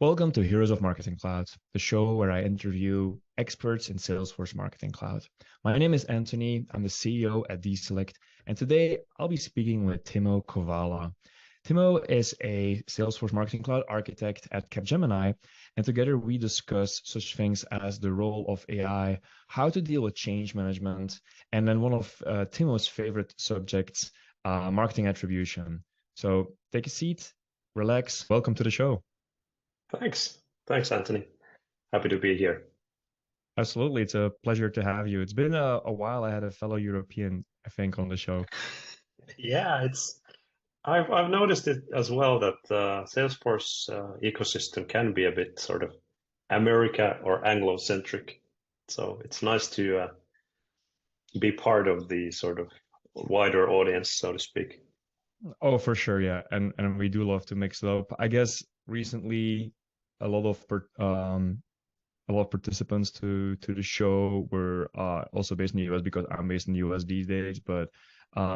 Welcome to Heroes of Marketing Cloud, the show where I interview experts in Salesforce Marketing Cloud. My name is Anthony. I'm the CEO at D-Select, and today I'll be speaking with Timo Kovala. Timo is a Salesforce Marketing Cloud architect at Capgemini, and together we discuss such things as the role of AI, how to deal with change management, and then one of Timo's favorite subjects, marketing attribution. So take a seat, relax. Welcome to the show. Thanks, Anthony. Happy to be here. Absolutely. It's a pleasure to have you. It's been a while. I had a fellow European, I think, on the show. Yeah, I've noticed it as well that Salesforce ecosystem can be a bit sort of America or Anglo-centric. So it's nice to be part of the sort of wider audience, so to speak. Oh, for sure, yeah. And we do love to mix it up. I guess recently a lot of participants to the show were also based in the US because I'm based in the US these days. But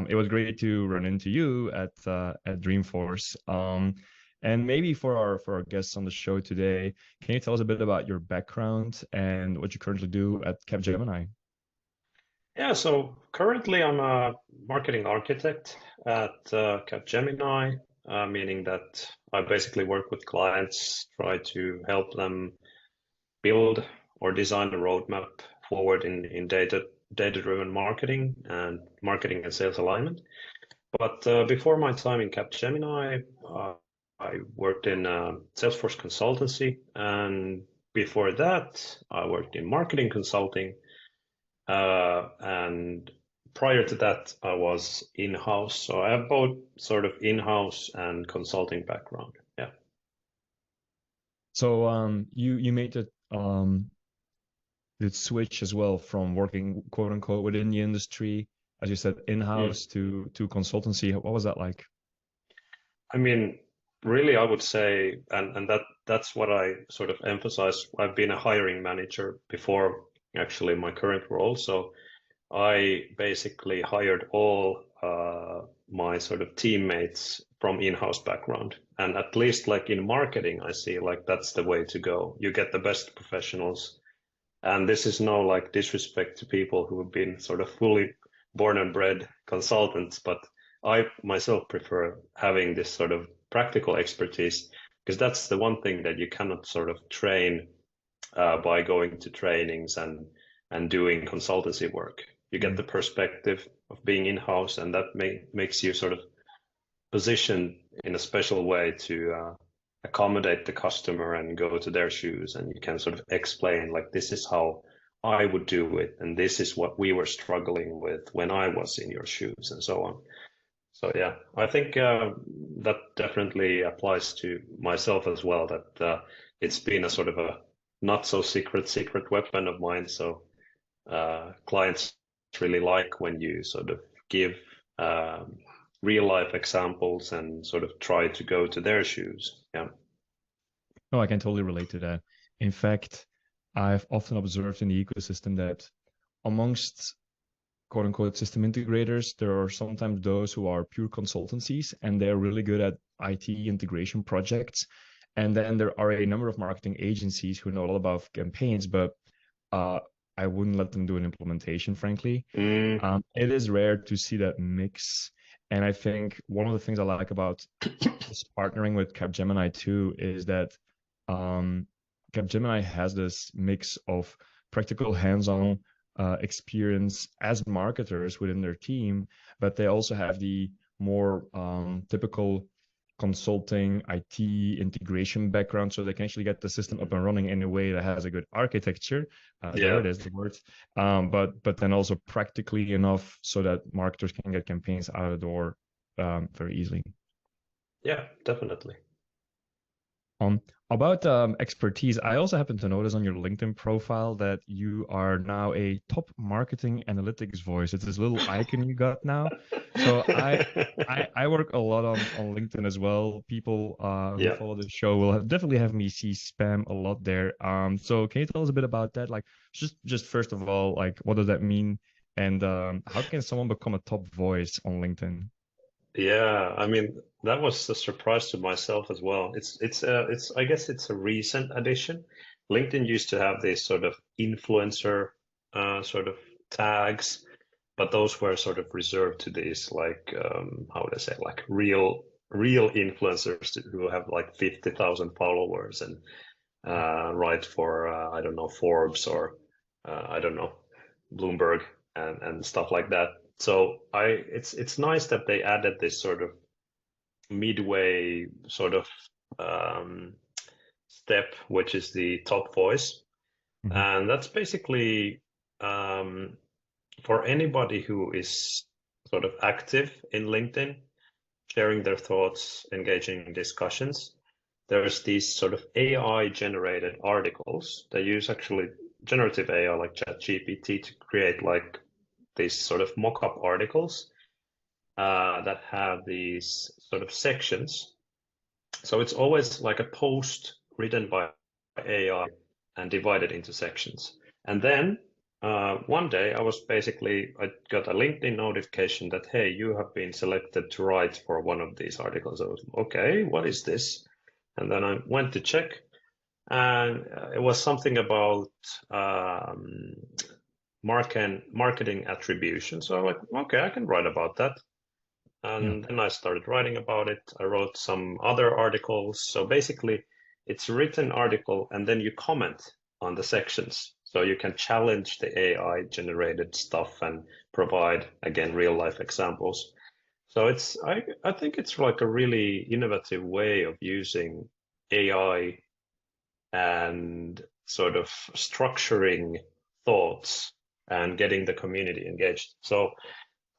it was great to run into you at Dreamforce. And maybe for our guests on the show today, can you tell us a bit about your background and what you currently do at Capgemini? Yeah, so currently I'm a marketing architect at Capgemini, meaning that I basically work with clients, try to help them build or design a roadmap forward in data-driven marketing and sales alignment. But before my time in Capgemini, I worked in Salesforce consultancy, and before that, I worked in marketing consulting. And prior to that, I was in-house. So I have both sort of in-house and consulting background. Yeah. So you made the switch as well from working quote unquote within the industry, as you said, in-house to consultancy. What was that like? I mean, really, I would say, and that's what I sort of emphasize. I've been a hiring manager before actually my current role. So I basically hired all my sort of teammates from in-house background. And at least like in marketing, I see like that's the way to go. You get the best professionals. And this is no like disrespect to people who have been sort of fully born and bred consultants, but I myself prefer having this sort of practical expertise because that's the one thing that you cannot sort of train by going to trainings and doing consultancy work. You get the perspective of being in-house, and that makes you sort of positioned in a special way to accommodate the customer and go to their shoes, and you can sort of explain like this is how I would do it, and this is what we were struggling with when I was in your shoes, and so on. So yeah, I think that definitely applies to myself as well, that it's been a sort of a not so secret weapon of mine. So clients really like when you sort of give real life examples and sort of try to go to their shoes. Yeah. No, I can totally relate to that. In fact, I've often observed in the ecosystem that amongst quote unquote system integrators, there are sometimes those who are pure consultancies and they're really good at IT integration projects. And then there are a number of marketing agencies who know a lot about campaigns, but I wouldn't let them do an implementation, frankly. It is rare to see that mix. And I think one of the things I like about this partnering with Capgemini too is that Capgemini has this mix of practical hands-on experience as marketers within their team, but they also have the more typical consulting, IT integration background, so they can actually get the system up and running in a way that has a good architecture. There it is, the word. But then also practically enough so that marketers can get campaigns out of the door very easily. Yeah, definitely. About expertise, I also happen to notice on your LinkedIn profile that you are now a top marketing analytics voice. It's this little icon you got now. So I work a lot on LinkedIn as well. People who follow the show will definitely have me see spam a lot there. So can you tell us a bit about that? Like just first of all, like what does that mean? And how can someone become a top voice on LinkedIn? Yeah, I mean that was a surprise to myself as well. It's I guess it's a recent addition. LinkedIn used to have these sort of influencer sort of tags, but those were sort of reserved to these like how would I say, like real influencers who have like 50,000 followers and write for I don't know, Forbes or I don't know, Bloomberg and stuff like that. So it's nice that they added this sort of midway sort of um, step, which is the top voice. Mhm. And that's basically um, for anybody who is sort of active in LinkedIn, sharing their thoughts, engaging in discussions. There's these sort of AI generated articles. They use actually generative AI like ChatGPT to create like these sort of mock-up articles that have these sort of sections. So it's always like a post written by AI and divided into sections. And then one day I got a LinkedIn notification that, hey, you have been selected to write for one of these articles. I was, okay, what is this? And then I went to check, and it was something about um, marketing attribution. So I'm like, okay, I can write about that. Yeah. And then I started writing about it. I wrote some other articles. So basically, it's a written article, and then you comment on the sections. So you can challenge the AI generated stuff and provide, again, real life examples. So I think it's like a really innovative way of using AI and sort of structuring thoughts and getting the community engaged. So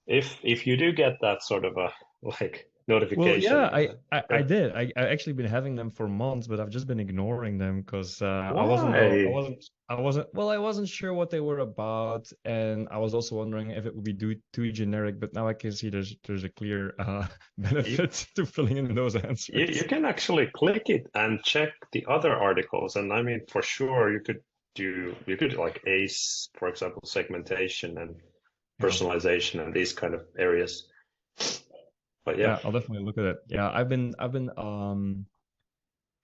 if you do get that sort of a like Well, yeah, notification, I did. I actually been having them for months, but I've just been ignoring them because why? I wasn't sure what they were about, and I was also wondering if it would be too generic. But now I can see there's a clear You, benefit to filling in those you answers. can actually click it and check the other articles, and I mean for sure you could like ace, for example, segmentation and Yeah, personalization and these kind of areas. But yeah, yeah, I'll definitely look at it. Yeah, I've been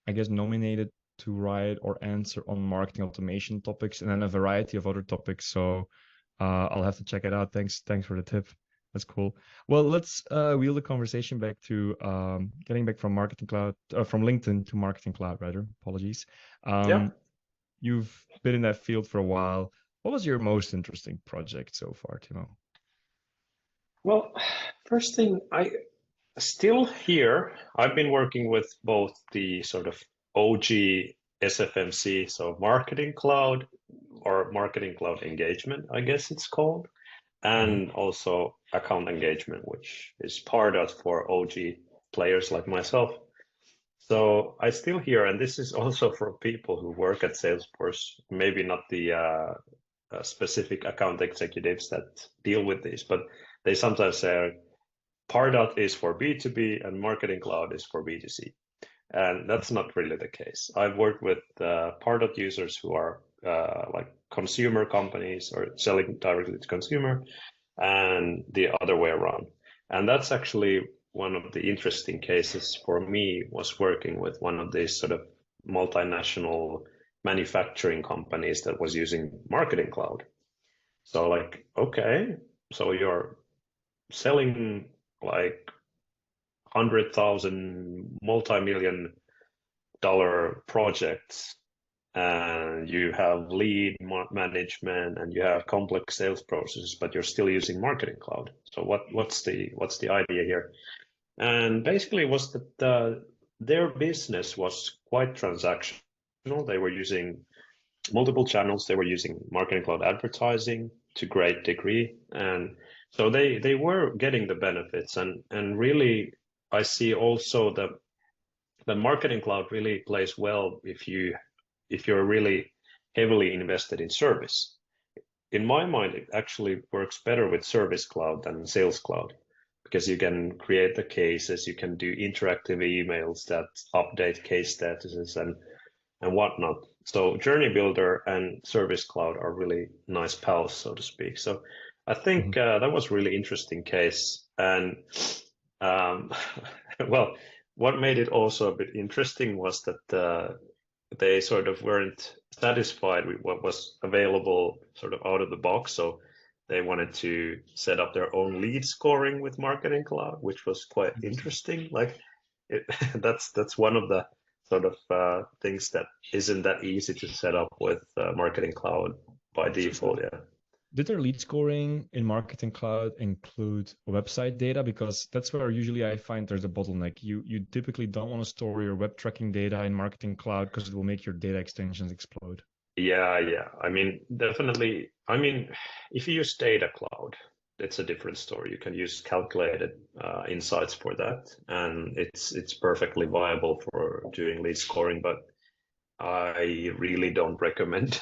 I guess nominated to write or answer on marketing automation topics and then a variety of other topics. So I'll have to check it out. Thanks for the tip. That's cool. Well, let's wheel the conversation back to getting back from Marketing Cloud, from LinkedIn to Marketing Cloud, rather. Apologies. yeah. Um, you've been in that field for a while. What was your most interesting project so far, Timo? Well, first thing, I still here. I've been working with both the sort of OG SFMC, so Marketing Cloud or Marketing Cloud Engagement, I guess it's called, Mhm. and also account engagement, which is part of for OG players like myself. So I still hear, and this is also for people who work at Salesforce, maybe not the specific account executives that deal with this, but they sometimes say Pardot is for B2B and Marketing Cloud is for B2C. And that's not really the case. I've worked with Pardot users who are like consumer companies or selling directly to consumer, and the other way around. And that's actually one of the interesting cases for me was working with one of these sort of multinational manufacturing companies that was using Marketing Cloud. So like, okay, so you're selling like 100,000 multi-million-dollar projects, and you have lead management and you have complex sales processes, but you're still using Marketing Cloud. So what's the idea here? And basically was that their business was quite transactional. They were using multiple channels. They were using Marketing Cloud advertising to great degree, and so they were getting the benefits. And really, I see also that the Marketing Cloud really plays well if you're really heavily invested in service. In my mind, it actually works better with Service Cloud than Sales Cloud because you can create the cases, you can do interactive emails that update case statuses and whatnot. So Journey Builder and Service Cloud are really nice pals, so to speak. So I think Mhm. that was really interesting case. And Um, well, what made it also a bit interesting was that they sort of weren't satisfied with what was available sort of out of the box. So they wanted to set up their own lead scoring with Marketing Cloud, which was quite interesting. Like it, that's one of the sort of things that isn't that easy to set up with Marketing Cloud by So default. Yeah. did their lead scoring in Marketing Cloud include website data? Because that's where usually I find there's a bottleneck. You typically don't want to store your web tracking data in Marketing Cloud because it will make your data extensions explode. Yeah, yeah. I mean, definitely. I mean, if you use Data Cloud, it's a different story. You can use calculated insights for that, and it's perfectly viable for doing lead scoring. But I really don't recommend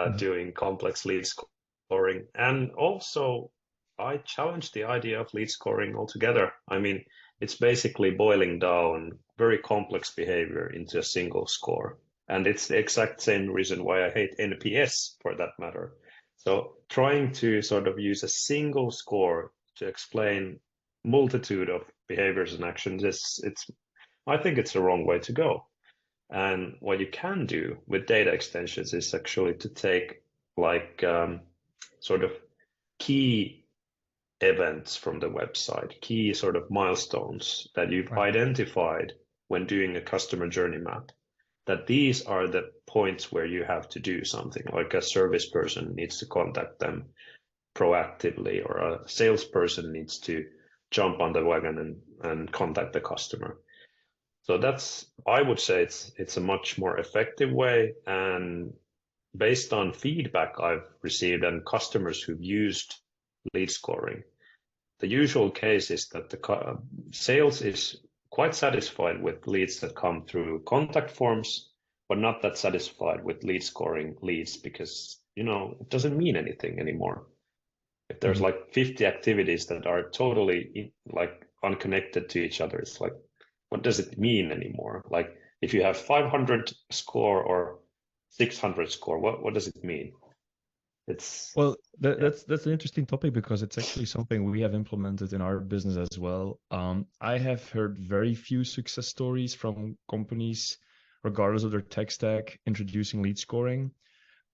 Mhm. doing complex lead scoring. And also, I challenge the idea of lead scoring altogether. I mean, it's basically boiling down very complex behavior into a single score. And it's the exact same reason why I hate NPS for that matter. So trying to sort of use a single score to explain multitude of behaviors and actions is it's I think it's the wrong way to go. And what you can do with data extensions is actually to take like sort of key events from the website, key sort of milestones that you've Right. identified when doing a customer journey map, that these are the points where you have to do something, like a service person needs to contact them proactively, or a salesperson needs to jump on the wagon and contact the customer. So that's, I would say it's a much more effective way. And based on feedback I've received and customers who've used lead scoring, the usual case is that the sales is quite satisfied with leads that come through contact forms, but not that satisfied with lead scoring leads because, it doesn't mean anything anymore. If there's Mhm. like 50 activities that are totally like unconnected to each other, it's like, what does it mean anymore? Like if you have 500 score or 600 score, what does it mean? It's Well, yeah. that's an interesting topic because it's actually something we have implemented in our business as well. I have heard very few success stories from companies, regardless of their tech stack, introducing lead scoring.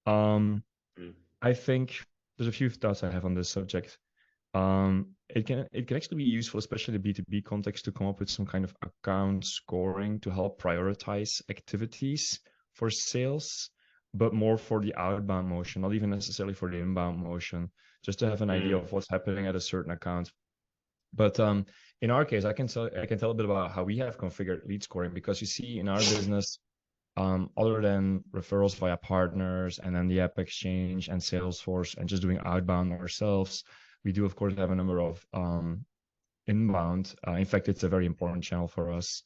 Um, Mm, I think there's a few thoughts I have on this subject. It can actually be useful, especially in the B2B context, to come up with some kind of account scoring to help prioritize activities for sales, but more for the outbound motion, not even necessarily for the inbound motion, just to have an idea mm, of what's happening at a certain account. But in our case, I can tell a bit about how we have configured lead scoring because you see in our business, other than referrals via partners and then the app exchange and Salesforce and just doing outbound ourselves, we do of course have a number of inbound. In fact, it's a very important channel for us,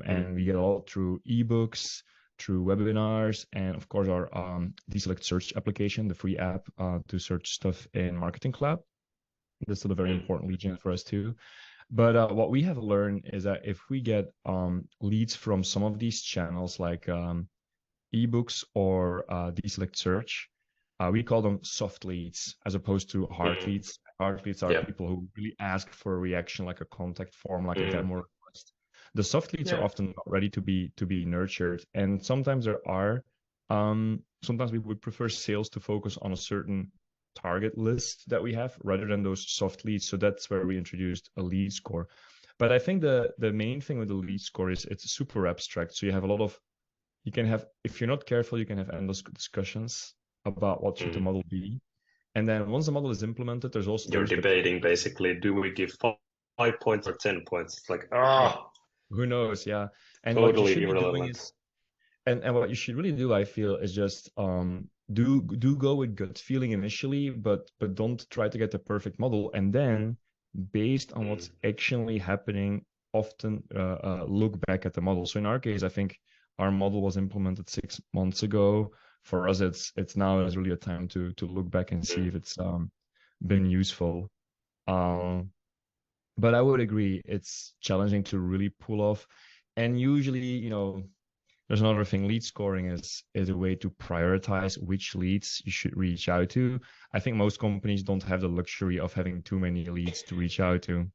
mm, and we get all through ebooks, through webinars, and of course our deselect search application, the free app to search stuff in Marketing Cloud. That's still a very mm, important lead gen for us too. But what we have learned is that if we get leads from some of these channels, like ebooks or deselect search, we call them soft leads as opposed to hard mm. leads. Hard leads are Yeah. people who really ask for a reaction, like a contact form, like a Mm, demo request. The soft leads are yeah. often not ready to be nurtured, and sometimes there are. Sometimes we would prefer sales to focus on a certain target list that we have rather than those soft leads. So that's where we introduced a lead score. But I think the main thing with the lead score is it's super abstract. So you have a lot of you can have if you're not careful, you can have endless discussions about what should the Mm. model be. And then once the model is implemented, there's also You're there's the debating basically, do we give 5 points or 10 points? It's like, yeah, ah, who knows, yeah. And what you totally should be doing irrelevant. is and what you should really do, I feel, is just do go with gut feeling initially, but don't try to get the perfect model. And then based on Mm, what's actually happening, often look back at the model. So in our case, I think our model was implemented 6 months ago. For us, it's now is really a time to look back and see mm, if it's been useful. Um, but I would agree, it's challenging to really pull off. And usually, there's another thing. Lead scoring is a way to prioritize which leads you should reach out to. I think most companies don't have the luxury of having too many leads to reach out to.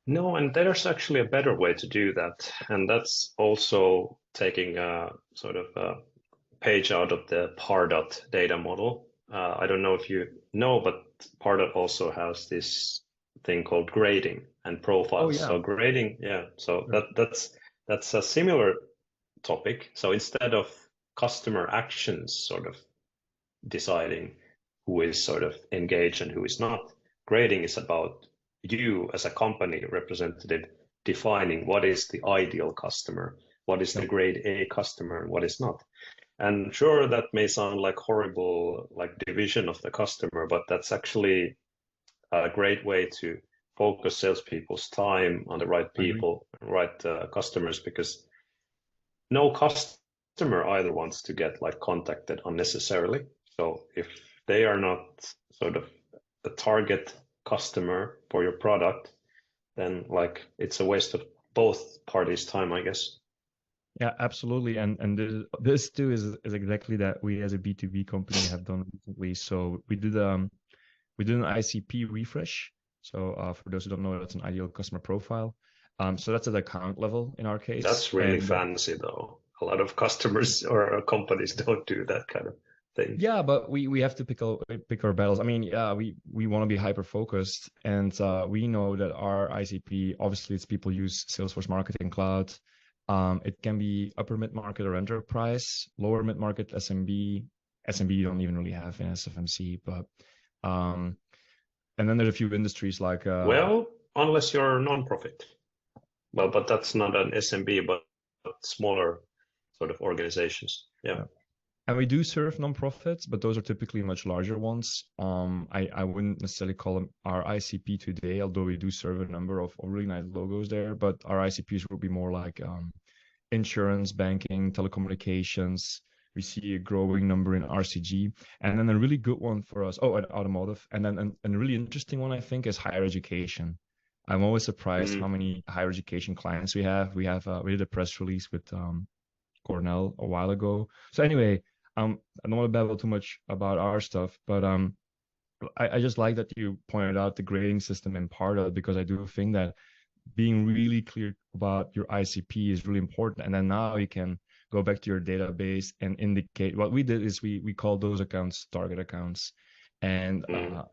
No, and there's actually a better way to do that, and that's also taking a sort of a page out of the Pardot data model. I don't know if you know, but Pardot also has this thing called grading and Oh profiles. yeah. So grading, yeah. So Sure. that's a similar topic. So instead of customer actions sort of deciding who is sort of engaged and who is not, grading is about you as a company representative defining what is the ideal customer, what is the Yep. grade A customer, and what is not. And sure, that may sound like horrible, like division of the customer, but that's actually a great way to focus salespeople's time on the right I agree. people, right customers, because no customer either wants to get like contacted unnecessarily. So if they are not sort of the target customer for your product, then like it's a waste of both parties' time, I guess. Yeah, absolutely. And this too is exactly that we as a B2B company have done recently. So we did an ICP refresh. So for those who don't know, that's an ideal customer profile. So that's at account level in our case. That's really And fancy though. A lot of customers or companies don't do that kind of thing. yeah, but we have to pick our battles. I mean, yeah, we want to be hyper focused, and we know that our ICP, obviously, it's people use Salesforce Marketing Cloud. It can be upper mid market or enterprise, lower mid market SMB. SMB you don't even really have in SFMC, but um, and then there's a few industries like Well, unless you're a non-profit. Well, but that's not an SMB, but smaller sort of organizations. Yeah. yeah. And we do serve nonprofits, but those are typically much larger ones. I wouldn't necessarily call them our ICP today, although we do serve a number of really nice logos there. But our ICPs will be more like insurance, banking, telecommunications. We see a growing number in RCG. And then a really good one for us, and automotive. And then and a really interesting one, I think, is higher education. I'm always surprised how Mm. many higher education clients we have. We did a press release with Cornell a while ago. So anyway, I don't want to babble too much about our stuff, but I just like that you pointed out the grading system in part of it because I do think that being really clear about your ICP is really important. And then now you can go back to your database and indicate what we did is we call those accounts target accounts. And Mm.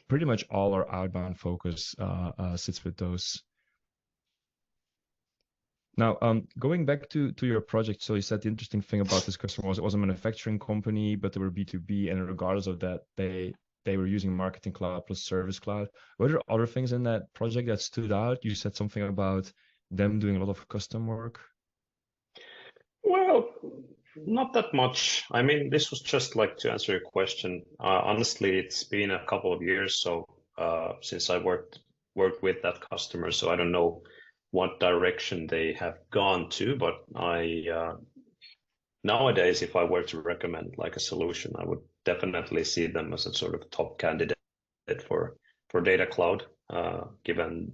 pretty much all our outbound focus sits with those. Now, going back to your project, so you said the interesting thing about this customer was it was a manufacturing company, but they were B2B, and regardless of that, they were using Marketing Cloud plus Service Cloud. Were there other things in that project that stood out? You said something about them doing a lot of custom work. Well, not that much. I mean, this was just like to answer your question. Honestly, it's been a couple of years so since I worked with that customer, so I don't know what direction they have gone to. But I nowadays, if I were to recommend like a solution, I would definitely see them as a sort of top candidate for Data Cloud, given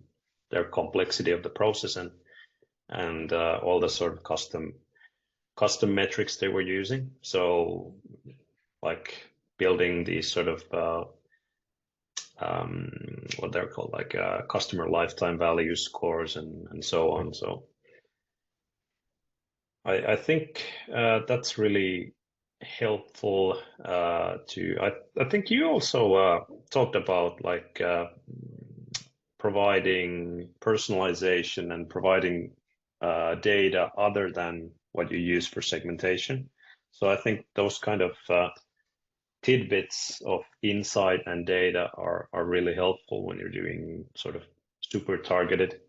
their complexity of the process and all the sort of custom metrics they were using. So like building these sort of what they're called like customer lifetime value scores and so Yep. on. So I think that's really helpful I think you also talked about like providing personalization and providing data other than what you use for segmentation. So I think those kind of tidbits of insight and data are really helpful when you're doing sort of super targeted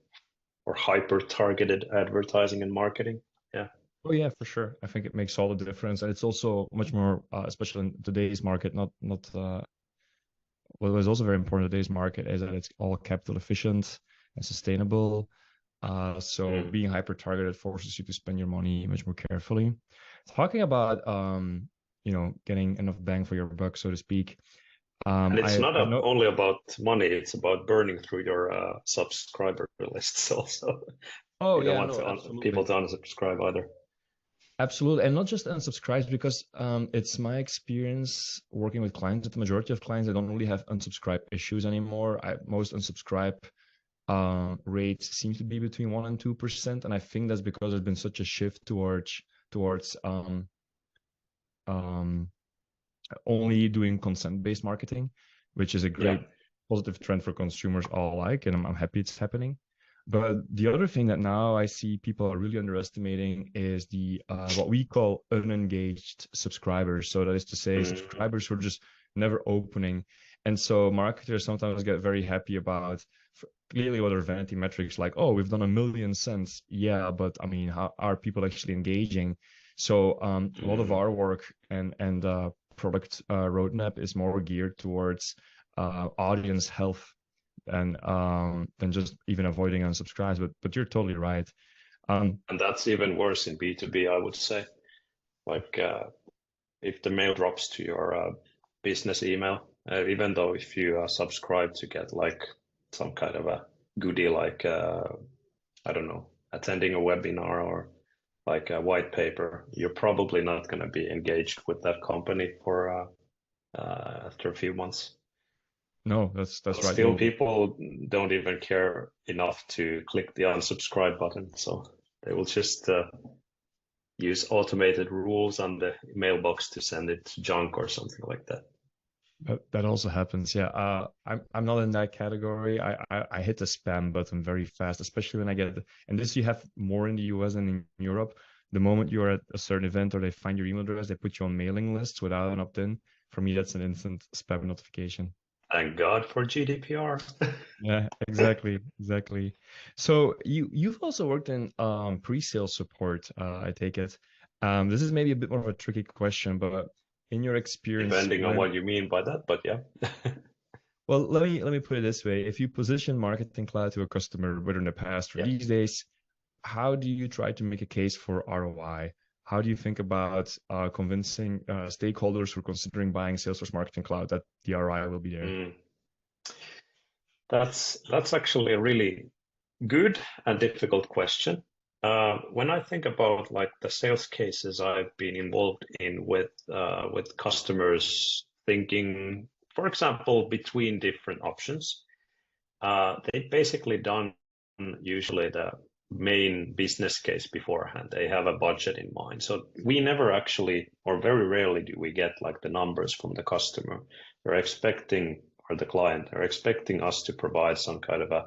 or hyper targeted advertising and marketing. Yeah. Oh yeah, for sure. I think it makes all the difference, and it's also much more, especially in today's market, not what was also very important in today's market is that it's all capital efficient and sustainable. So Mm. being hyper targeted forces you to spend your money much more carefully. Talking about getting enough bang for your buck, so to speak. And it's not I know. only about money, it's about burning through your subscriber lists also. Oh You don't yeah, want no, to absolutely, people to unsubscribe either. absolutely, and not just unsubscribes because it's my experience working with clients that the majority of clients they don't really have unsubscribe issues anymore. Most unsubscribe rate seems to be between 1% and 2%, and I think that's because there's been such a shift towards only doing consent-based marketing, which is a great positive trend for consumers all alike, and I'm happy it's happening. But the other thing that now I see people are really underestimating is the what we call unengaged subscribers. So that is to say, subscribers who are just never opening. And so marketers sometimes get very happy about clearly what are vanity metrics like, oh, we've done 1 million cents. Yeah, but I mean, how are people actually engaging? So a lot of our work and product roadmap is more geared towards audience health than just even avoiding unsubscribes. But you're totally right. And that's even worse in B2B, I would say. Like if the mail drops to your business email, even though if you subscribe to get like some kind of a goodie, like I don't know, attending a webinar or like a white paper, you're probably not going to be engaged with that company for after a few months. No, that's But right. still, people don't even care enough to click the unsubscribe button, so they will just use automated rules on the mailbox to send it to junk or something like that. That also happens. Yeah. I'm not in that category. I hit the spam button very fast, especially when I get, and this you have more in the US than in Europe. The moment you're at a certain event or they find your email address, they put you on mailing lists without an opt-in. For me, that's an instant spam notification. Thank God for GDPR. Yeah, exactly. So you've also worked in pre-sales support, I take it. This is maybe a bit more of a tricky question, but in your experience, Depending on what you mean by that, but yeah. well, let me put it this way. If you position Marketing Cloud to a customer, whether in the past or these days, how do you try to make a case for ROI? How do you think about convincing stakeholders who are considering buying Salesforce Marketing Cloud that the ROI will be there? That's actually a really good and difficult question. When I think about like the sales cases I've been involved in with customers thinking, for example, between different options, they basically done usually the main business case beforehand. They have a budget in mind. So we never actually, or very rarely do we get like the numbers from the customer. They're expecting, or the client, they're expecting us to provide some kind of a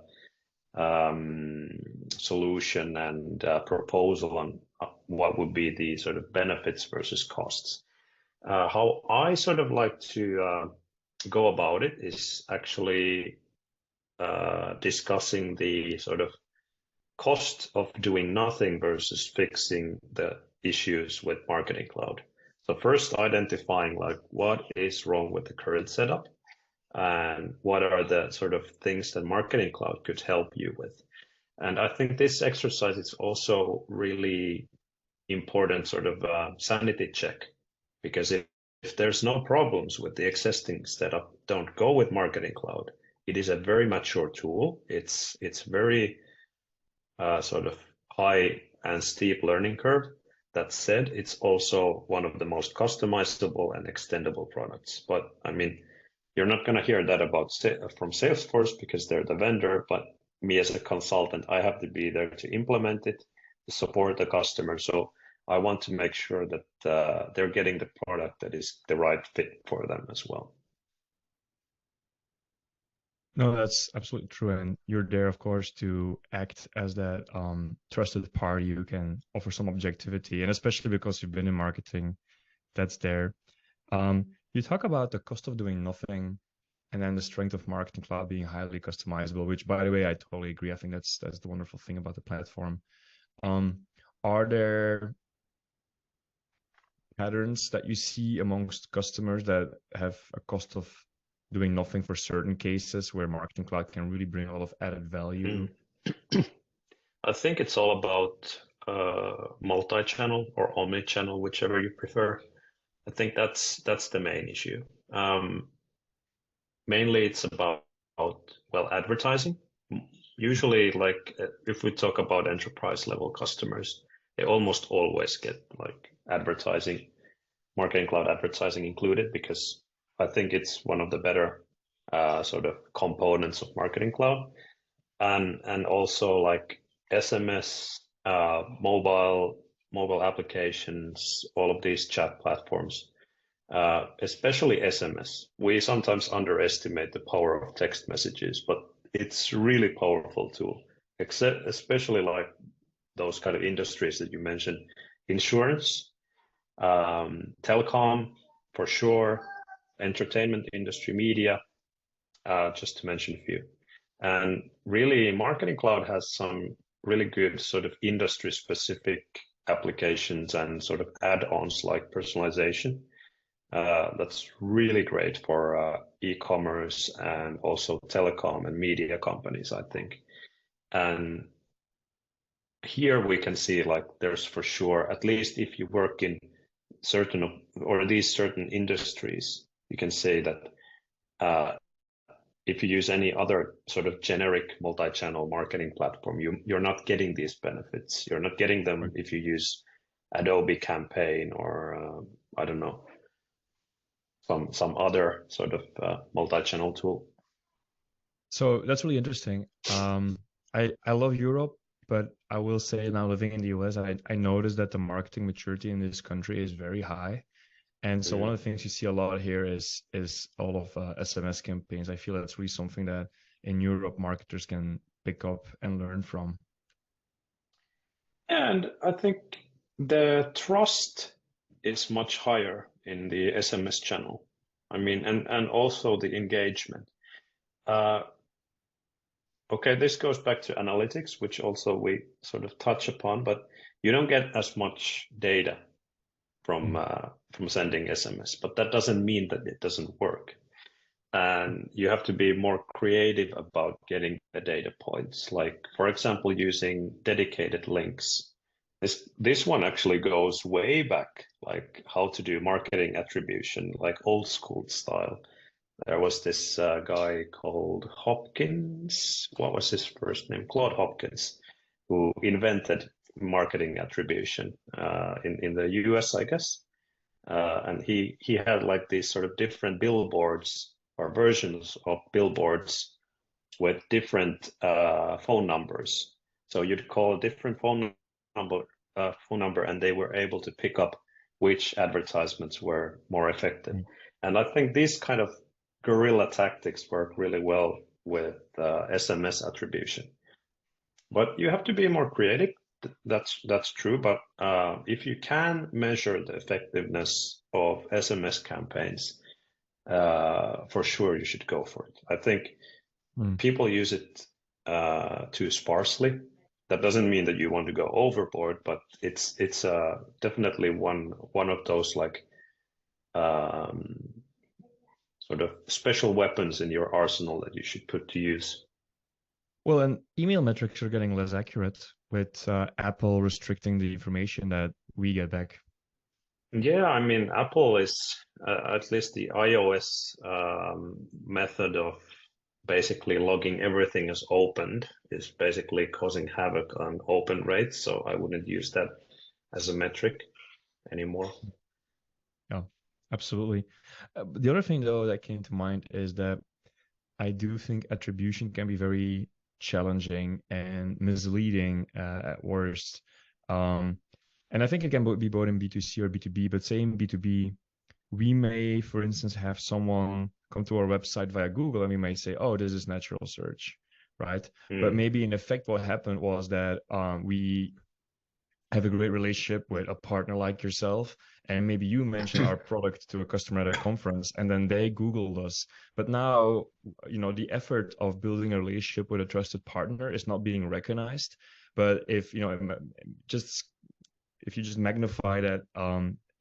solution and proposal on what would be the sort of benefits versus costs. How I sort of like to go about it is actually discussing the sort of cost of doing nothing versus fixing the issues with Marketing Cloud. So first identifying like what is wrong with the current setup and what are the sort of things that Marketing Cloud could help you with. And I think this exercise is also really important sort of sanity check, because if there's no problems with the existing setup, don't go with Marketing Cloud. It is a very mature tool. It's very sort of high and steep learning curve. That said, it's also one of the most customizable and extendable products. But I mean, you're not going to hear that about from Salesforce because they're the vendor, but me as a consultant, I have to be there to implement it, to support the customer. So I want to make sure that they're getting the product that is the right fit for them as well. No, that's absolutely true. And you're there, of course, to act as that trusted party who can offer some objectivity. And especially because you've been in marketing, that's there. You talk about the cost of doing nothing and then the strength of Marketing Cloud being highly customizable, which, by the way, I totally agree. I think that's the wonderful thing about the platform. Are there patterns that you see amongst customers that have a cost of doing nothing for certain cases where Marketing Cloud can really bring a lot of added value? I think it's all about multi-channel or omni-channel, whichever you prefer. I think that's the main issue. Mainly it's about advertising. Usually, like if we talk about enterprise level customers, they almost always get like advertising, Marketing Cloud advertising included, because I think it's one of the better sort of components of Marketing Cloud. and also like SMS, mobile applications, all of these chat platforms, especially SMS. We sometimes underestimate the power of text messages, but it's really powerful tool, except especially like those kind of industries that you mentioned, insurance, telecom, for sure, entertainment industry, media, just to mention a few. And really, Marketing Cloud has some really good sort of industry-specific applications and sort of add-ons like personalization. That's really great for e-commerce and also telecom and media companies, I think. And here we can see like there's for sure, at least if you work in certain or these certain industries, you can say that if you use any other sort of generic multi-channel marketing platform, you're not getting these benefits. You're not getting them if you use Adobe Campaign or I don't know, some other sort of multi-channel tool. So that's really interesting. I love Europe, but I will say now living in the US, I noticed that the marketing maturity in this country is very high. And so one of the things you see a lot here is all of SMS campaigns. I feel that's really something that in Europe marketers can pick up and learn from. And I think the trust is much higher in the SMS channel. I mean, and also the engagement. Okay, this goes back to analytics, which also we sort of touch upon, but you don't get as much data from sending SMS, but that doesn't mean that it doesn't work. And you have to be more creative about getting the data points, like, for example, using dedicated links. This one actually goes way back, like how to do marketing attribution, like old school style. There was this guy called Hopkins. What was his first name? Claude Hopkins, who invented marketing attribution in the US, I guess. And he had like these sort of different billboards or versions of billboards with different phone numbers. So you'd call a different phone number, and they were able to pick up which advertisements were more effective. And I think these kind of guerrilla tactics work really well with SMS attribution. But you have to be more creative. That's true. But if you can measure the effectiveness of SMS campaigns, for sure you should go for it. I think people use it too sparsely. That doesn't mean that you want to go overboard, but it's definitely one of those like sort of special weapons in your arsenal that you should put to use. Well, and email metrics are getting less accurate with Apple restricting the information that we get back. Yeah, I mean, Apple is at least the iOS method of basically logging everything as opened is basically causing havoc on open rates. So I wouldn't use that as a metric anymore. Yeah, absolutely. The other thing, though, that came to mind is that I do think attribution can be very challenging and misleading at worst. And I think it can be both in B2C or B2B, but say in B2B, we may, for instance, have someone come to our website via Google and we may say, oh, this is natural search, right? But maybe in effect, what happened was that we have a great relationship with a partner like yourself, and maybe you mentioned our product to a customer at a conference and then they Googled us. But now, the effort of building a relationship with a trusted partner is not being recognized. But if you just magnify that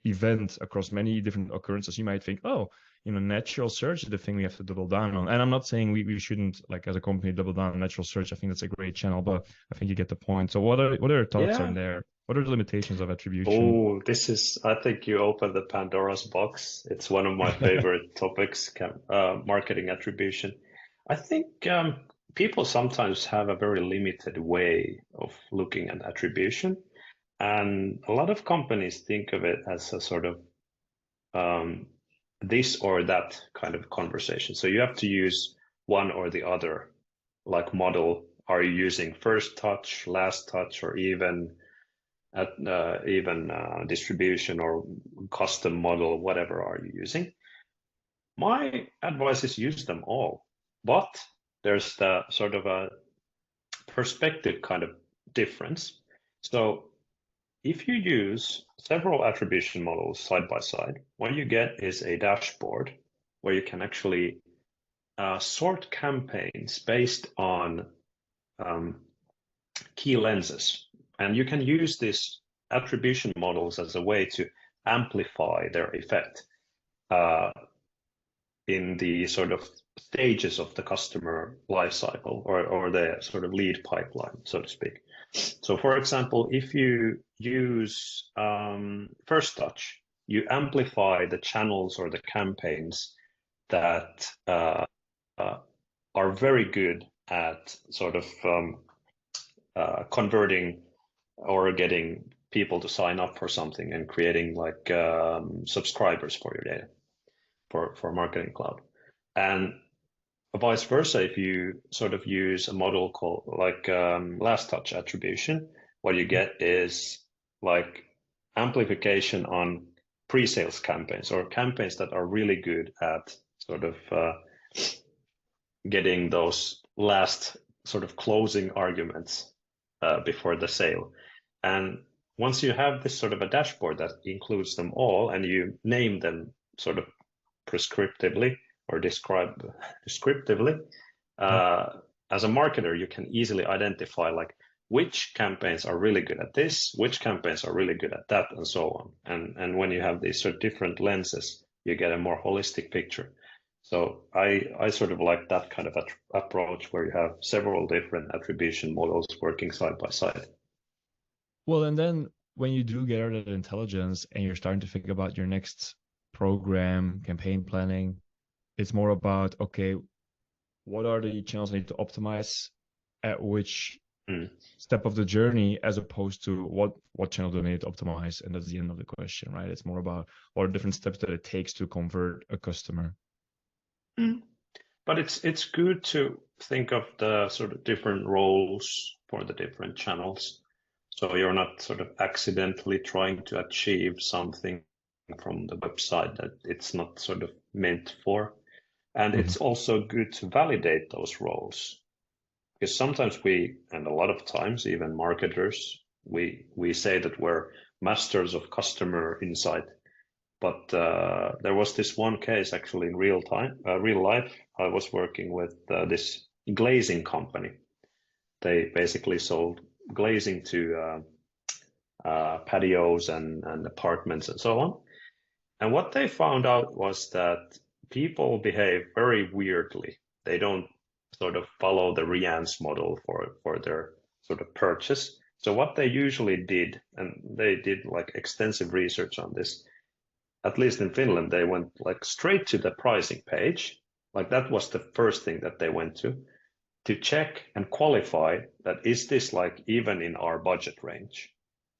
event across many different occurrences, you might think, oh, natural search is the thing we have to double down on. And I'm not saying we shouldn't, like as a company, double down on natural search. I think that's a great channel, but I think you get the point. So what are your thoughts on there? What are the limitations of attribution? Oh, I think you opened the Pandora's box. It's one of my favorite topics, marketing attribution. I think people sometimes have a very limited way of looking at attribution. And a lot of companies think of it as a sort of this or that kind of conversation. So you have to use one or the other, like model are you using first touch, last touch, or even distribution or custom model, whatever are you using? My advice is use them all, but there's the sort of a perspective kind of difference. So if you use several attribution models side by side, what you get is a dashboard where you can actually sort campaigns based on key lenses. And you can use these attribution models as a way to amplify their effect in the sort of stages of the customer lifecycle or the sort of lead pipeline, so to speak. So for example, if you use first touch, you amplify the channels or the campaigns that are very good at sort of converting or getting people to sign up for something and creating like subscribers for your data for Marketing Cloud. And vice versa, if you sort of use a model called like last touch attribution, what you get is like amplification on pre-sales campaigns or campaigns that are really good at sort of getting those last sort of closing arguments before the sale. And once you have this sort of a dashboard that includes them all and you name them sort of prescriptively or descriptively, as a marketer, you can easily identify like which campaigns are really good at this, which campaigns are really good at that, and so on. And when you have these sort of different lenses, you get a more holistic picture. So I sort of like that kind of approach where you have several different attribution models working side by side. Well, and then when you do gather that intelligence and you're starting to think about your next program, campaign planning, it's more about, okay, what are the channels I need to optimize at which step of the journey, as opposed to what channel do I need to optimize? And that's the end of the question, right? It's more about what are different steps that it takes to convert a customer. But it's good to think of the sort of different roles for the different channels. So you're not sort of accidentally trying to achieve something from the website that it's not sort of meant for. And it's also good to validate those roles. Because sometimes and a lot of times, even marketers, we say that we're masters of customer insight. But there was this one case actually in real life. I was working with this glazing company. They basically sold glazing to patios and apartments and so on. And what they found out was that people behave very weirdly. They don't sort of follow the Rian's model for their sort of purchase. So what they usually did, and they did like extensive research on this, at least in Finland, they went like straight to the pricing page. Like that was the first thing that they went to check and qualify that is this like even in our budget range.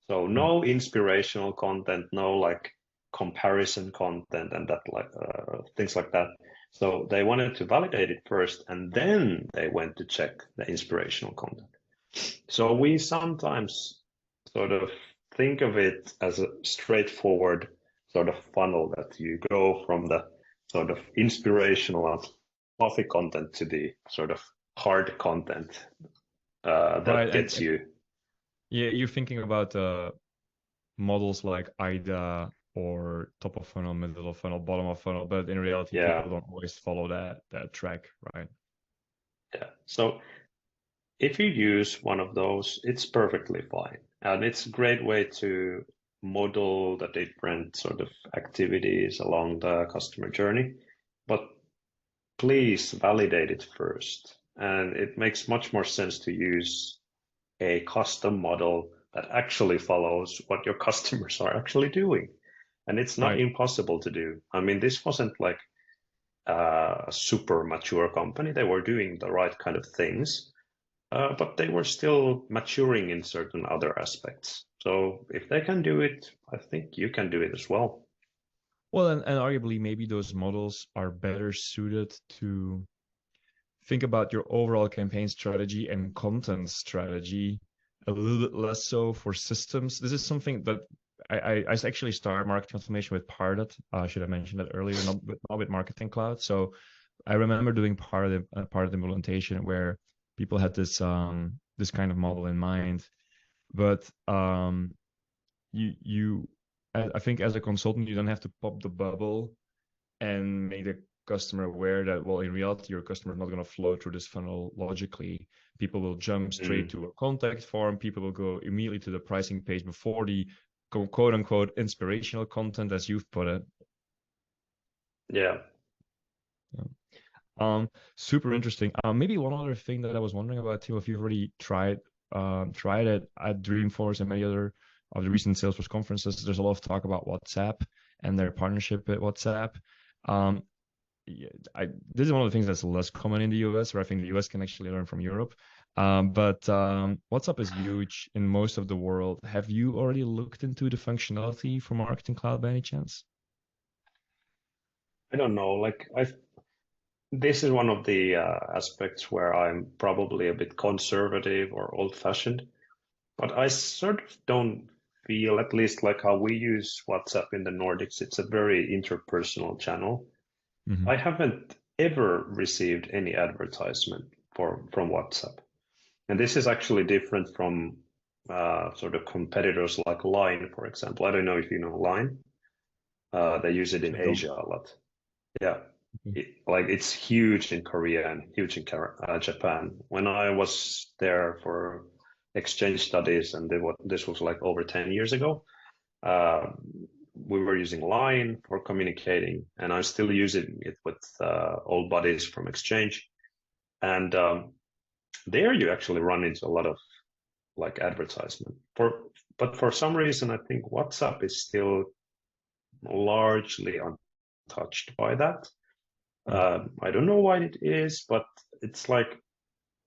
So no inspirational content, no like comparison content and that like things like that. So they wanted to validate it first, and then they went to check the inspirational content. So we sometimes sort of think of it as a straightforward sort of funnel that you go from the sort of inspirational and fluffy content to the sort of hard content that gets you. Yeah, you're thinking about models like IDA or top of funnel, middle of funnel, bottom of funnel, but in reality, people don't always follow that track, right? Yeah. So if you use one of those, it's perfectly fine. And it's a great way to model the different sort of activities along the customer journey. But please validate it first. And it makes much more sense to use a custom model that actually follows what your customers are actually doing. And it's not impossible to do. I mean, this wasn't like a super mature company. They were doing the right kind of things, but they were still maturing in certain other aspects. So if they can do it, I think you can do it as well. Well, and arguably maybe those models are better suited to think about your overall campaign strategy and content strategy a little bit less so for systems. This is something that I actually started marketing automation with Pardot. I should have mentioned that earlier, not with Marketing Cloud. So I remember doing part of the implementation where people had this this kind of model in mind, but I think as a consultant you don't have to pop the bubble and make the customer aware that, well, in reality your customer is not going to flow through this funnel logically. People will jump straight to a contact form. People will go immediately to the pricing page before the quote unquote inspirational content, as you've put it. Yeah. Super interesting. Maybe one other thing that I was wondering about, Timo, if you've already tried it at Dreamforce and many other of the recent Salesforce conferences. There's a lot of talk about WhatsApp and their partnership with WhatsApp. This is one of the things that's less common in the US, where I think the US can actually learn from Europe. But WhatsApp is huge in most of the world. Have you already looked into the functionality for Marketing Cloud by any chance? I don't know. Like this is one of the aspects where I'm probably a bit conservative or old-fashioned, but I sort of don't feel, at least like how we use WhatsApp in the Nordics, it's a very interpersonal channel. Mm-hmm. I haven't ever received any advertisement from WhatsApp. And this is actually different from sort of competitors like Line, for example. I don't know if you know Line. They use it in Asia a lot. Yeah. It's huge in Korea and huge in Japan. When I was there for exchange studies, and this was like over 10 years ago, we were using Line for communicating, and I'm still using it with old buddies from exchange. And there you actually run into a lot of like advertisement. But for some reason, I think WhatsApp is still largely untouched by that. I don't know why it is, but it's like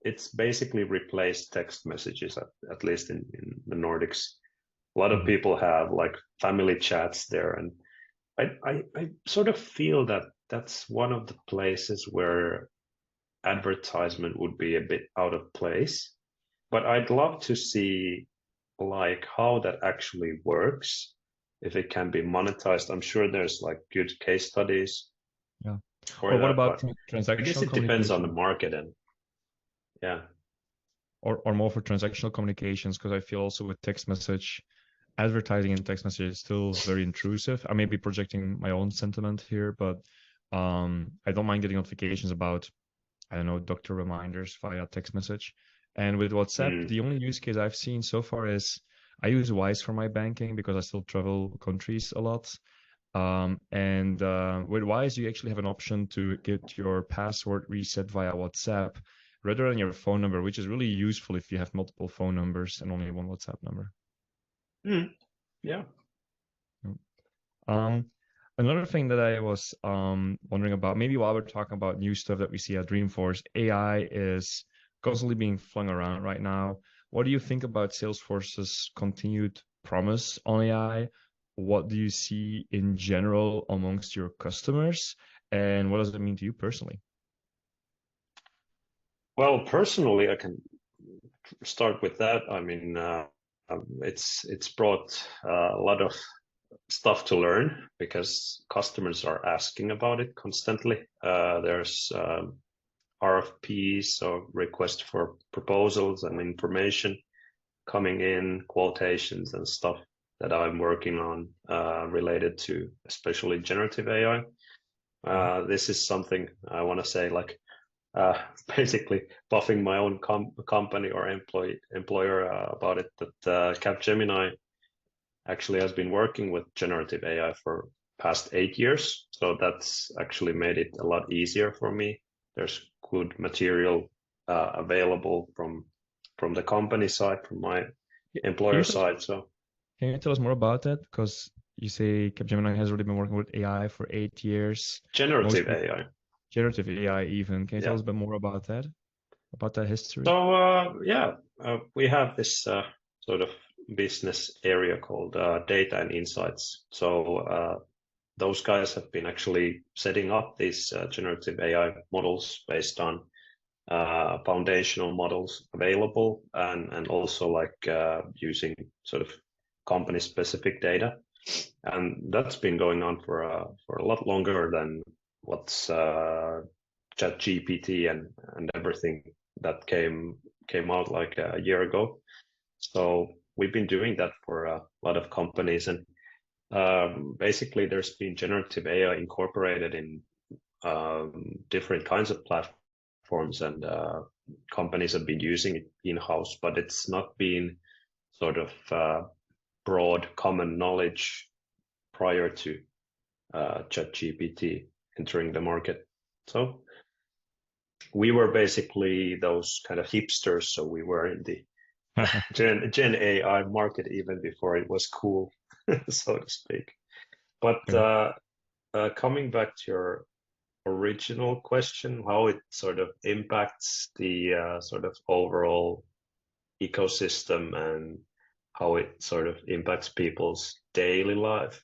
it's basically replaced text messages, at least in the Nordics. A lot of people have like family chats there, and I sort of feel that that's one of the places where advertisement would be a bit out of place. But I'd love to see like how that actually works, if it can be monetized. I'm sure there's like good case studies. Yeah. Or what about transactional? I guess it depends on the market, and yeah. Or more for transactional communications, because I feel also with text message, advertising in text message is still very intrusive. I may be projecting my own sentiment here, but I don't mind getting notifications about, I don't know, doctor reminders via text message. And with WhatsApp, the only use case I've seen so far is I use Wise for my banking because I still travel countries a lot. And with Wise, you actually have an option to get your password reset via WhatsApp rather than your phone number, which is really useful if you have multiple phone numbers and only one WhatsApp number. Yeah. Another thing that I was wondering about, maybe while we're talking about new stuff that we see at Dreamforce, AI is constantly being flung around right now. What do you think about Salesforce's continued promise on AI? What do you see in general amongst your customers? And what does it mean to you personally? Well, personally, I can start with that. I mean, it's brought a lot of stuff to learn because customers are asking about it constantly. There's RFPs, so request for proposals and information coming in, quotations and stuff that I'm working on related to especially generative AI. This is something I want to say, like basically buffing my own company or employer about it, that Capgemini actually has been working with generative AI for past 8 years. So that's actually made it a lot easier for me. There's good material available from the company side, from my employer side. So can you tell us more about that? Because you say Capgemini has already been working with AI for 8 years. Generative AI. Generative AI even. Can you tell us a bit more about that history? So we have this sort of business area called data and insights. So those guys have been actually setting up these generative AI models based on foundational models available, and also like using sort of company specific data. And that's been going on for a lot longer than what's ChatGPT and everything that came out like a year ago. So we've been doing that for a lot of companies, and basically there's been generative AI incorporated in different kinds of platforms, and companies have been using it in-house, but it's not been sort of broad common knowledge prior to ChatGPT entering the market. So we were basically those kind of hipsters, so we were in the Gen AI market even before it was cool, so to speak. But coming back to your original question, how it sort of impacts the sort of overall ecosystem and how it sort of impacts people's daily life.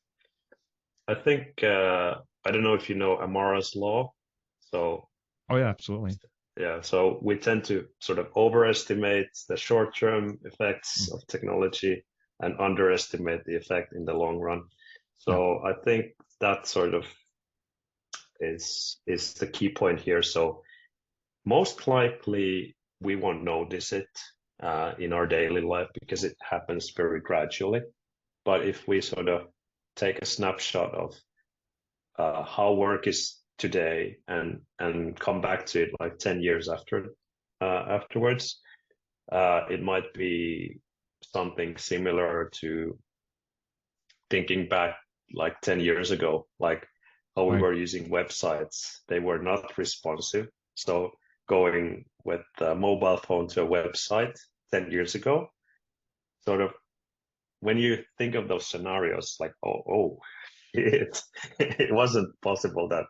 I think I don't know if you know Amara's law. So Oh yeah, absolutely. yeah, so we tend to sort of overestimate the short-term effects of technology and underestimate the effect in the long run. So I think that sort of is the key point here. So most likely we won't notice it in our daily life because it happens very gradually. But if we sort of take a snapshot of how work is today and come back to it like 10 years afterwards, it might be something similar to thinking back like 10 years ago, like how we were using websites. They were not responsive. So going with a mobile phone to a website 10 years ago, sort of when you think of those scenarios, like, oh, it wasn't possible that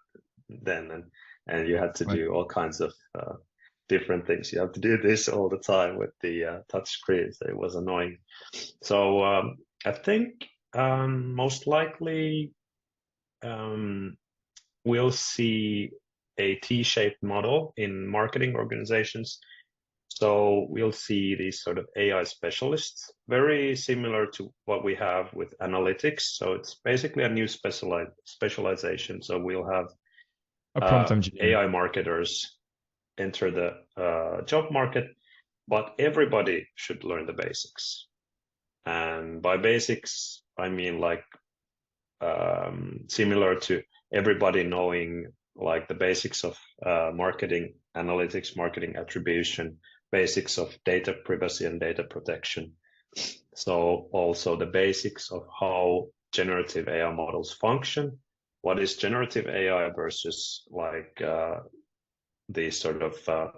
then, and you had to do all kinds of different things. You have to do this all the time with the touch screens. It was annoying. So I think most likely we'll see a T-shaped model in marketing organizations. So we'll see these sort of AI specialists, very similar to what we have with analytics. So it's basically a new specialization. So we'll have a prompt engineer. AI marketers enter the job market, but everybody should learn the basics. And by basics, I mean like similar to everybody knowing like the basics of marketing analytics, marketing attribution, basics of data privacy and data protection. So also the basics of how generative AI models function. What is generative AI versus like the sort of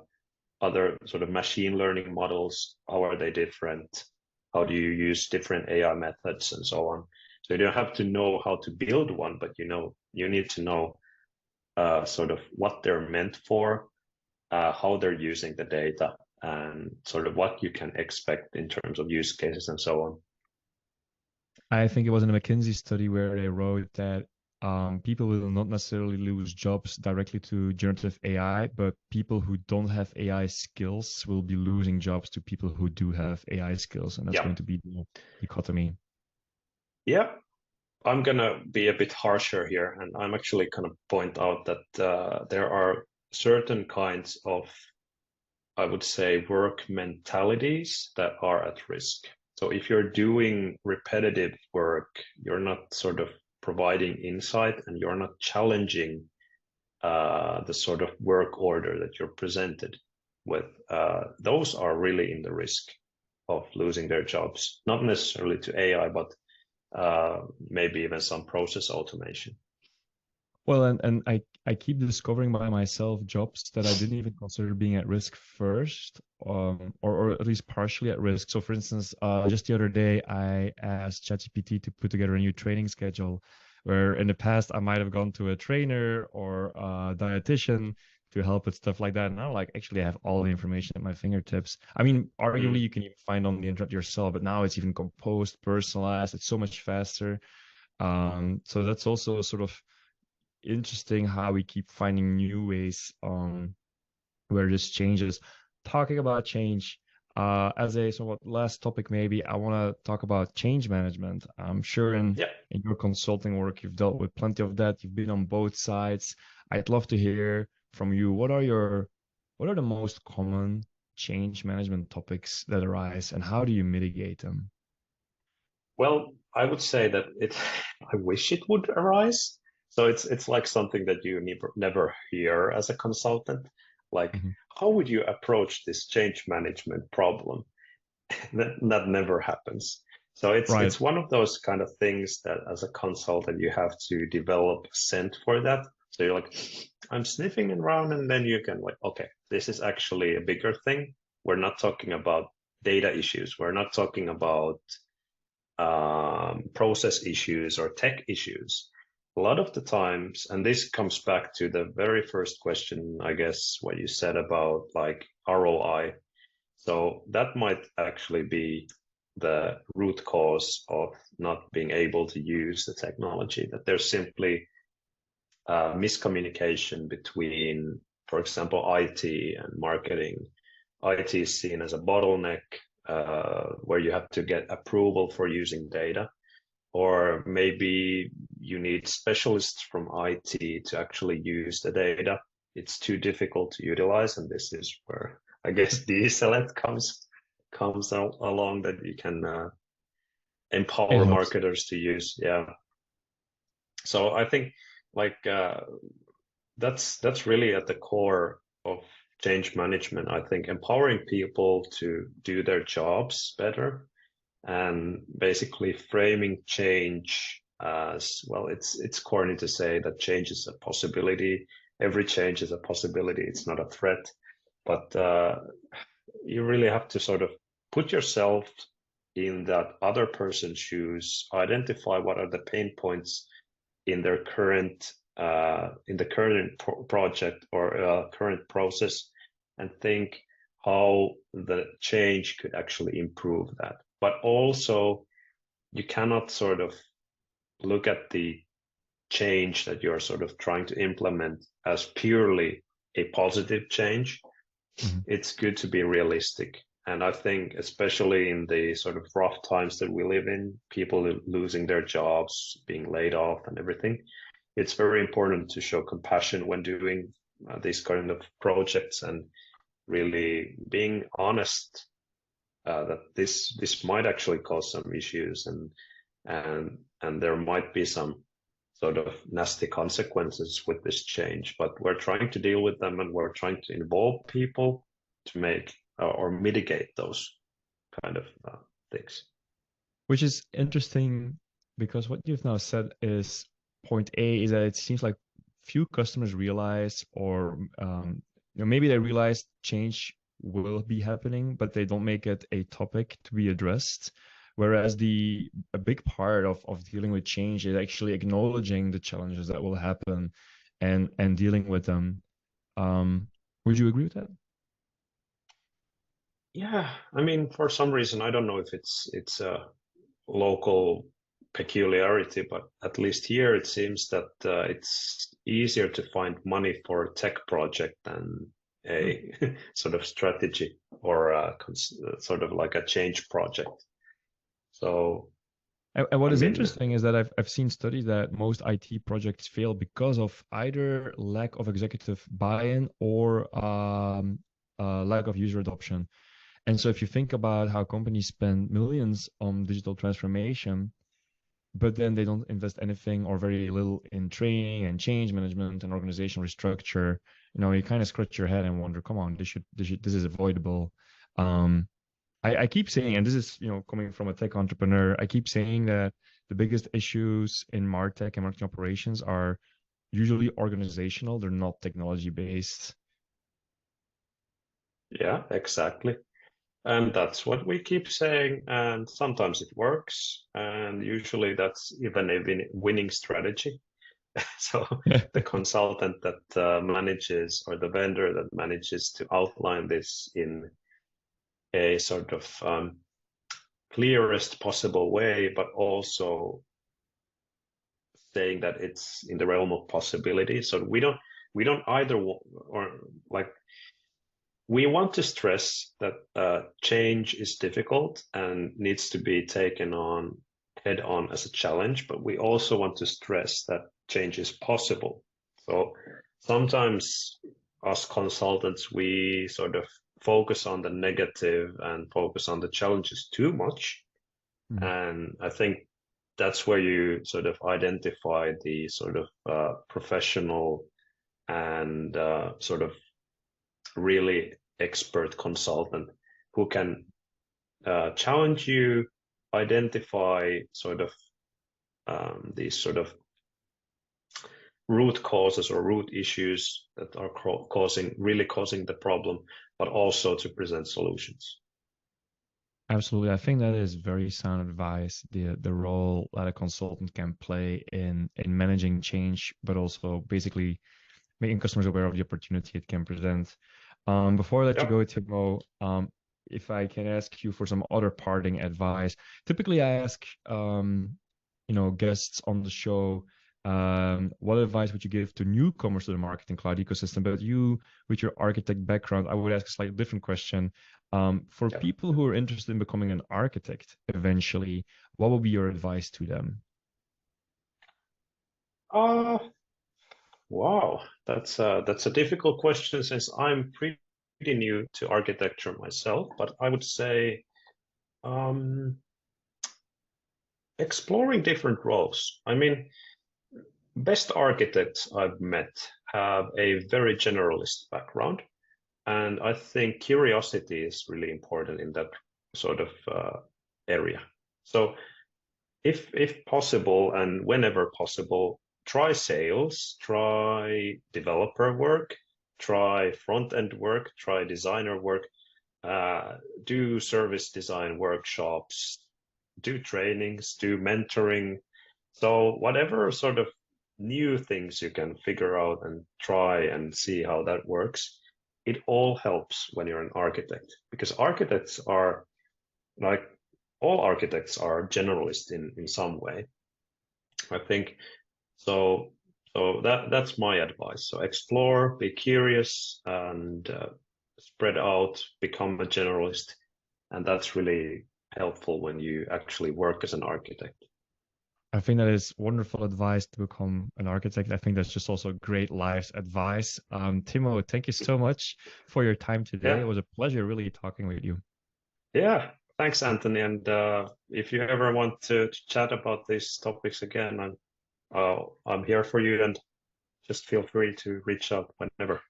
other sort of machine learning models? How are they different? How do you use different AI methods and so on? So you don't have to know how to build one, but you need to know sort of what they're meant for, how they're using the data, and sort of what you can expect in terms of use cases and so on. I think it was in a McKinsey study where they wrote that people will not necessarily lose jobs directly to generative AI, but people who don't have AI skills will be losing jobs to people who do have AI skills, and that's going to be the dichotomy. Yeah, I'm gonna be a bit harsher here, and I'm actually gonna point out that there are certain kinds of, I would say, work mentalities that are at risk. So if you're doing repetitive work, you're not sort of providing insight and you're not challenging the sort of work order that you're presented with, those are really in the risk of losing their jobs, not necessarily to AI, but maybe even some process automation. Well, and I keep discovering by myself jobs that I didn't even consider being at risk first, or at least partially at risk. So for instance, just the other day, I asked ChatGPT to put together a new training schedule, where in the past I might have gone to a trainer or a dietitian to help with stuff like that. And now, like, actually, I have all the information at my fingertips. I mean, arguably, you can even find on the internet yourself, but now it's even composed, personalized. It's so much faster. So that's also sort of interesting how we keep finding new ways where this changes. Talking about change, as a somewhat last topic, maybe I want to talk about change management. I'm sure Yeah. in your consulting work, you've dealt with plenty of that. You've been on both sides. I'd love to hear from you. What are the most common change management topics that arise, and how do you mitigate them? Well, I would say that I wish it would arise. So it's like something that you never hear as a consultant. Like, Mhm. how would you approach this change management problem? That never happens. So Right. it's one of those kind of things that as a consultant you have to develop a scent for that. So you're like, I'm sniffing around, and then you can like, okay, this is actually a bigger thing. We're not talking about data issues. We're not talking about process issues or tech issues. A lot of the times, and this comes back to the very first question, I guess, what you said about like ROI. So that might actually be the root cause of not being able to use the technology, that there's simply miscommunication between, for example, IT and marketing. IT is seen as a bottleneck where you have to get approval for using data, or maybe you need specialists from IT to actually use the data. It's too difficult to utilize, and this is where I guess DSLT comes along, that you can It empower helps. marketers to use. Yeah. So I think like that's really at the core of change management. I think empowering people to do their jobs better and basically framing change as well. It's corny to say that change is a possibility. Every change is a possibility. It's not a threat, but you really have to sort of put yourself in that other person's shoes, identify what are the pain points in their current in the current project or current process, and think how the change could actually improve that. But also, you cannot sort of look at the change that you're sort of trying to implement as purely a positive change. Mhm. It's good to be realistic. And I think, especially in the sort of rough times that we live in, people losing their jobs, being laid off, and everything, it's very important to show compassion when doing these kind of projects, and really being honest that this might actually cause some issues, and there might be some sort of nasty consequences with this change, but we're trying to deal with them, and we're trying to involve people to make or mitigate those kind of things. Which is interesting because what you've now said is point A is that it seems like few customers realize, or maybe they realize change will be happening, but they don't make it a topic to be addressed. Whereas a big part of dealing with change is actually acknowledging the challenges that will happen and dealing with them. Um, would you agree with that? Yeah, I mean, for some reason, I don't know if it's a local peculiarity, but at least here it seems that it's easier to find money for a tech project than Hmm. a sort of strategy or sort of like a change project. So, And what I is mean, interesting is that I've seen studies that most IT projects fail because of either lack of executive buy-in or lack of user adoption. And so if you think about how companies spend millions on digital transformation, but then they don't invest anything or very little in training and change management and organizational restructure, you kind of scratch your head and wonder, come on, this is avoidable. Um, I keep saying, and this is, coming from a tech entrepreneur, I keep saying that the biggest issues in MarTech and marketing operations are usually organizational. They're not technology based. yeah, exactly. And that's what we keep saying. And sometimes it works. And usually that's even a winning strategy. So the consultant that manages, or the vendor that manages to outline this in a sort of clearest possible way, but also saying that it's in the realm of possibility. So we don't either, or like we want to stress that change is difficult and needs to be taken on head on as a challenge, but we also want to stress that change is possible. So sometimes us consultants, we sort of focus on the negative and focus on the challenges too much. And I think that's where you sort of identify the sort of professional and sort of really expert consultant who can challenge you, identify sort of these sort of root causes or root issues that are causing the problem, but also to present solutions. Absolutely. I think that is very sound advice, the role that a consultant can play in managing change, but also basically making customers aware of the opportunity it can present. Before I let you go, Timo, if I can ask you for some other parting advice. Typically, I ask guests on the show, what advice would you give to newcomers to the Marketing Cloud ecosystem? But you, with your architect background, I would ask a slightly different question. For people who are interested in becoming an architect eventually, what would be your advice to them? Wow, that's a difficult question since I'm pretty new to architecture myself, but I would say exploring different roles. I mean, best architects I've met have a very generalist background, and I think curiosity is really important in that sort of area. So if possible and whenever possible, try sales, try developer work, try front-end work, try designer work, do service design workshops, do trainings, do mentoring. So whatever sort of new things you can figure out and try and see how that works, it all helps when you're an architect, because architects are like, all architects are generalists in some way. I think so. So that's my advice. So explore, be curious, and spread out, become a generalist, and that's really helpful when you actually work as an architect. I think that is wonderful advice to become an architect. I think that's just also great life advice. Timo, thank you so much for your time today. Yeah. It was a pleasure really talking with you. Yeah. Thanks, Anthony. And if you ever want to chat about these topics again, I'm here for you, and just feel free to reach out whenever.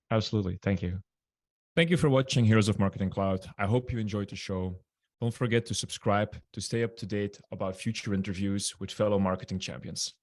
Absolutely. Thank you. Thank you for watching Heroes of Marketing Cloud. I hope you enjoyed the show. Don't forget to subscribe to stay up to date about future interviews with fellow marketing champions.